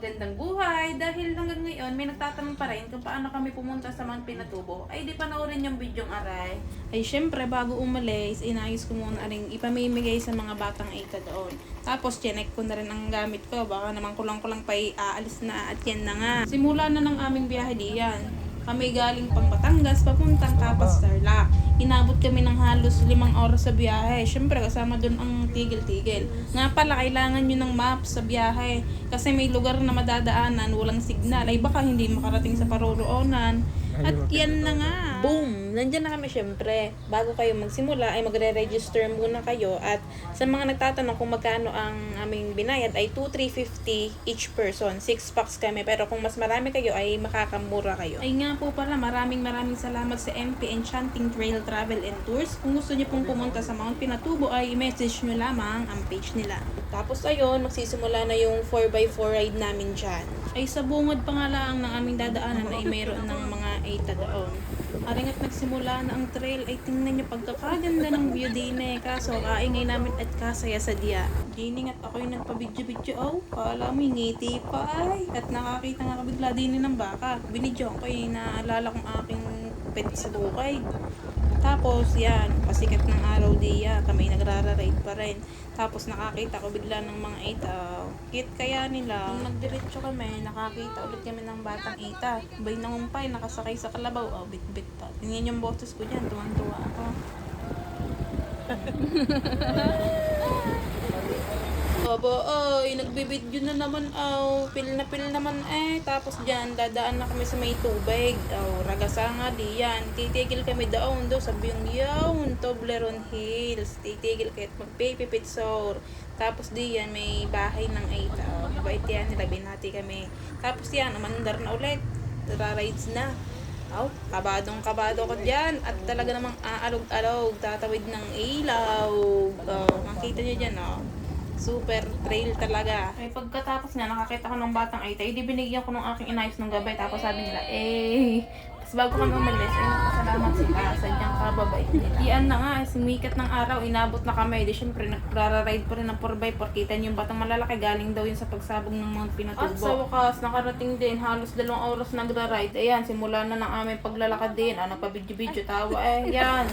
magandang buhay dahil hanggang ngayon may nagtatanong pa rin kung paano kami pumunta sa Mount Pinatubo. Ay di panoorin yung videong aray. Ay syempre bago umalis, inayos ko muna rin ipamimigay sa mga batang ita doon. Tapos chinek ko na rin ang gamit ko, baka naman kulang-kulang pa aalis na at yan na nga. Simula na ng aming biyahe diyan. Kami galing pang Batangas, papuntang Capas, Tarlac. Inabot kami ng halos 5 oras sa biyahe. Siyempre, kasama dun ang tigil-tigil. Nga pala, kailangan nyo ng map sa biyahe. Kasi may lugar na madadaanan, walang signal. Ay baka hindi makarating sa paroroonan. At yan na nga. Boom! Nandiyan na kami syempre. Bago kayo magsimula, ay magre-register muna kayo. At sa mga nagtatanong kung magkano ang aming binayad, ay 2,350 each person. 6 packs kami. Pero kung mas marami kayo, ay makakamura kayo. Ay nga po pala, maraming salamat sa MP Enchanting Trail Travel and Tours. Kung gusto niyo pong pumunta sa Mount Pinatubo, ay message nyo lamang ang page nila. Tapos ayun, magsisimula na yung 4x4 ride namin dyan. Ay sa bungod pa nga lang ng aming dadaanan ay mayroon ng mga ita doon. Aring at nagsimula na ang trail, ay tingnan nyo pagkakaganda ng view din eh. Kaso kaingay namin at kasaya sa diya. Dining at ako'y nagpa-video-video. Oh, kala mo ngiti pa ay. At nakakita nga kabigla din ng baka. Binidyo ko ay naalala kong aking pet sa bukay. Tapos yan, pasikat ng araw diya, kami nagrara-ride pa rin. Tapos nakakita ko bigla ng mga ita. Cute kaya nila. Nung nagdiretso kami, nakakita ulit kami ng batang ita. Bay nangumpay, nakasakay sa kalabaw. Oh, bit-bit pa. Tingnan yung boses ko dyan, tuwang-tuwa ako. Aba, ay, nagbibidyo na naman, pil na pil naman tapos dyan, dadaan na kami sa may tubig, ragasa nga diyan, titigil kami doon sa biyong yun, Toblerone Hills, titigil kahit magpipipitsor, tapos diyan, may bahay ng Aita, mabait yan, nila binati kami, tapos yan, umandar na ulit, rides na. Kabadong-kabado ko dyan. At talaga namang aalog-alog. Tatawid ng ilaw. Makita nyo dyan, super trail talaga. Ay pagkatapos nga, nakakita ko ng batang Aita. Di binigyan ko ng aking inayos ng gabay. Tapos sabi nila, tapos bago kami umalis, salamat sila. Sadyang kababait nila. Iyan na nga, sumikat ng araw. Inabot na kami. Di syempre, nagrara-ride pa rin ng 4x4. Kita nyo yung batang malalaki. Galing daw yun sa pagsabog ng Mount Pinatubo. At sa wakas, nakarating din. Halos 2 oras nagra-ride. Ayan, simula na ng aming paglalakad din. Nagpa-video-video, tawa. Yan.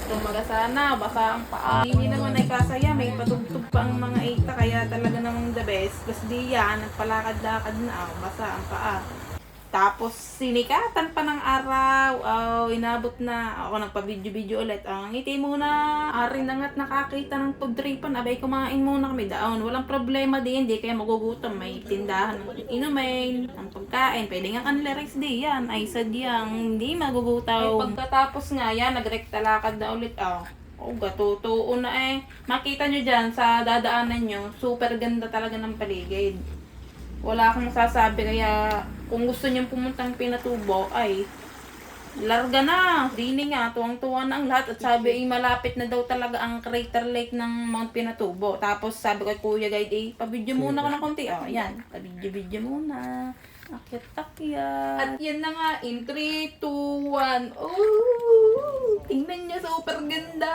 Tumaga sana, basa ang paa. Hindi naman ay kasaya. May patugtog pa ang mga ita. Kaya talaga namang the best. Tapos di yan, nagpalakad-lakad na. Basa ang paa. Tapos sinikatan pa ng araw. Inabot na. Ako nagpa-video-video ulit. Ngiti muna. Ari na nga't nakakita ng pagtripan. Abay, kumain muna kami daon. Walang problema din. Hindi kaya magugutom. May tindahan ng inumin, ng pagkain. Pwede nga kanila rice day yan. Ay sadyang hindi magugutaw. Ay pagkatapos nga yan, nagrekta lakad na ulit. Gatutuo na Makita nyo dyan sa dadaanan nyo. Super ganda talaga ng paligid. Wala akong masasabi, kaya kung gusto niyong pumuntang Pinatubo ay larga na. Dini nga, tuwang-tuwa na ang lahat. At sabi ay malapit na daw talaga ang Crater Lake ng Mount Pinatubo. Tapos sabi ko, Kuya Guide, pabidyo muna ka ng konti. Ayan, pabidyo-bidyo muna. Akyat-akyat. At yan na nga, in 3, 2, 1. Tingnan niyo, super ganda.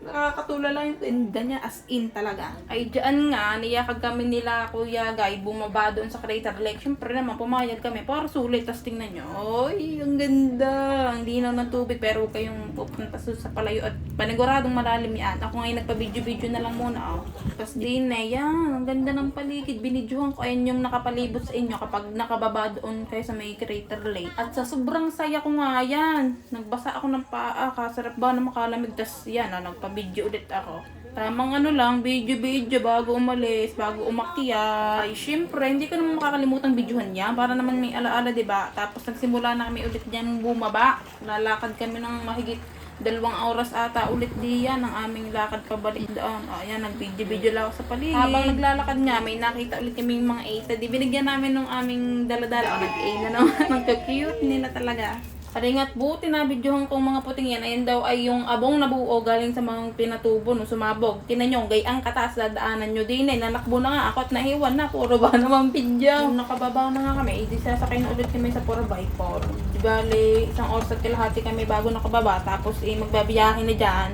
Nakakatulala yung ganda niya, as in talaga. Ay dyan nga, niyakag kami nila Kuya Guy, bumaba doon sa Crater Lake. Siyempre naman, pumayag kami para sulit. Tapos tingnan nyo, ay, ang ganda. Hindi na ng tubig, pero kayong pupunta sa palayo at paniguradong malalim yan. Ako ngayon nagpa-video-video na lang muna. Tapos din yan, ang ganda ng paligid. Binidyohan ko, ayun yung nakapalibot sa inyo kapag nakababa doon kayo sa may Crater Lake. At sa sobrang saya ko nga yan, nagbasa ako ng paa, kasarap ba na makalamig. Tapos yan, video ulit ako. Tamang lang, video bago umalis, bago umakyat. Ay, syempre, hindi ko naman makakalimutang videohan niya para naman may alaala, diba? Tapos nagsimula na kami ulit diyan bumaba. Lalakad kami ng mahigit 2 oras ata ulit diyan ang aming lakad pabalik doon. Ayan, nag-video lang ako sa paligid. Habang naglalakad nga, may nakita ulit kaming mga Aita. Di binigyan namin ng aming daladala. Nag-A na naman. Ang cute nila talaga. Paringat buti na videohan ko mga puting yan. Ayan daw ay yung abong nabuo galing sa mga Pinatubo no sumabog. Tinan nyo, gayang kataas dadaanan nyo din nanakbo na nga ako at nahiwan na. Puro ba naman video. Nung nakababa na nga kami, sasakay na ulit kami sa 4x4. Di bali, 1 oras at kalahati kami bago nakababa. Tapos magbabiyahin na dyan.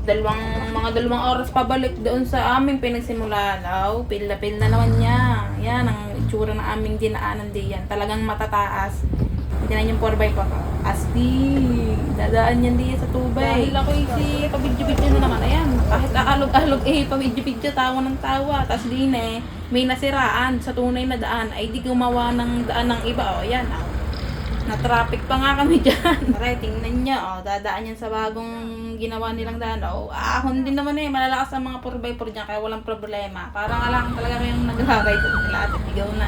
Mga 2 oras pabalik doon sa aming pinagsimulan. Pil na naman niya. Yan, ang itsura ng aming dinaanan diyan. Talagang matataas. Tinan yung 4x4. Asti, dadaan yan diyan sa tubig. Dahil ako si pabidyo-bidyo na naman. Ayan, kahit aalog-alog pabidyo-bidyo, tawa ng tawa. Tapos din may nasiraan sa tunay na daan. Ay di gumawa ng daan ng iba. O, ayan, na-traffic pa nga kami dyan. Pare, tingnan nyo, dadaan yan sa bagong ginawa nilang daan. Ahon din naman malalakas ang mga 4x4 dyan, kaya walang problema. Parang alang talaga kayong naglagay doon sila at bigaw na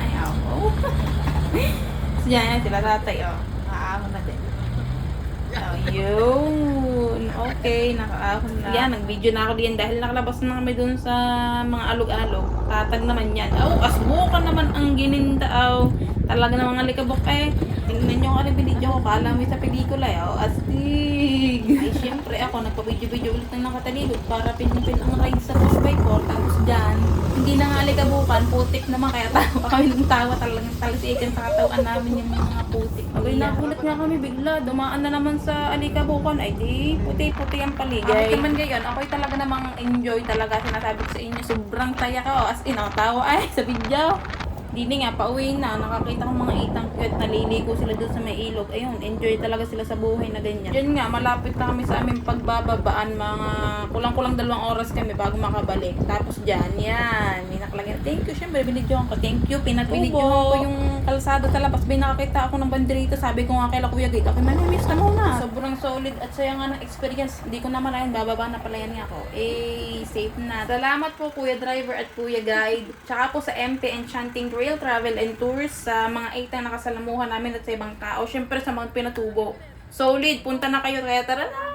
So yan, sila tatay, nakaahon na din. Yun. Okay, nakaahon na. Yan, nag-video na ako diyan dahil nakalabas na kami dun sa mga alog-alog. Tatag naman yan. Asbukan naman ang gininda. Talaga na mga likabok Tingnan nyo ka binidyo ko. Kala mo sa pelikula astig. Ay, syempre ako, nagpa-video-video ulit ng nakataligod para pinipin ang ride sa 4x4. Tapos dyan, hindi na nga likabukan, putik naman. Kaya tawa kami ng tawa. Talagang talisikan sa katawan namin yung mga putik. Abay, nakulat nga kami bigla. Dumaan na naman sa alikabukan. Ay, di, puti-puti ang paligay. Ako naman gayon, ako'y talaga namang enjoy talaga. Sinasabi ko sa inyo, sobrang saya ko. As in, tawa sa video. Dini nga, pauwi na. Nakakita ko mga itang cute. Naliligo sila doon sa may ilog. Ayun, enjoy talaga sila sa buhay na ganyan. Yun nga, malapit na kami sa aming pagbababaan. Mga kulang-kulang 2 oras kami bago makabalik. Tapos dyan, yan. May nakalagay. Thank you, syempre, binidyohan ko. Thank you, pinag-binidyohan ko yung kalsada sa labas. Nakakita ako ng banderita. Sabi ko nga kay Kuya Gate, okay, mamimiss na muna. Sobrang solid at saya nga ng experience. Hindi ko naman ayun, bababa na pala yan nga ako. Safe na. Salamat po, Kuya Driver at Kuya Guide. Tsaka po sa MP Enchanting Trail Travel and Tours sa mga 8 na nakasalamuhan namin at sa ibang tao. Syempre sa mga pinatubo. Solid, punta na kayo kaya tara na!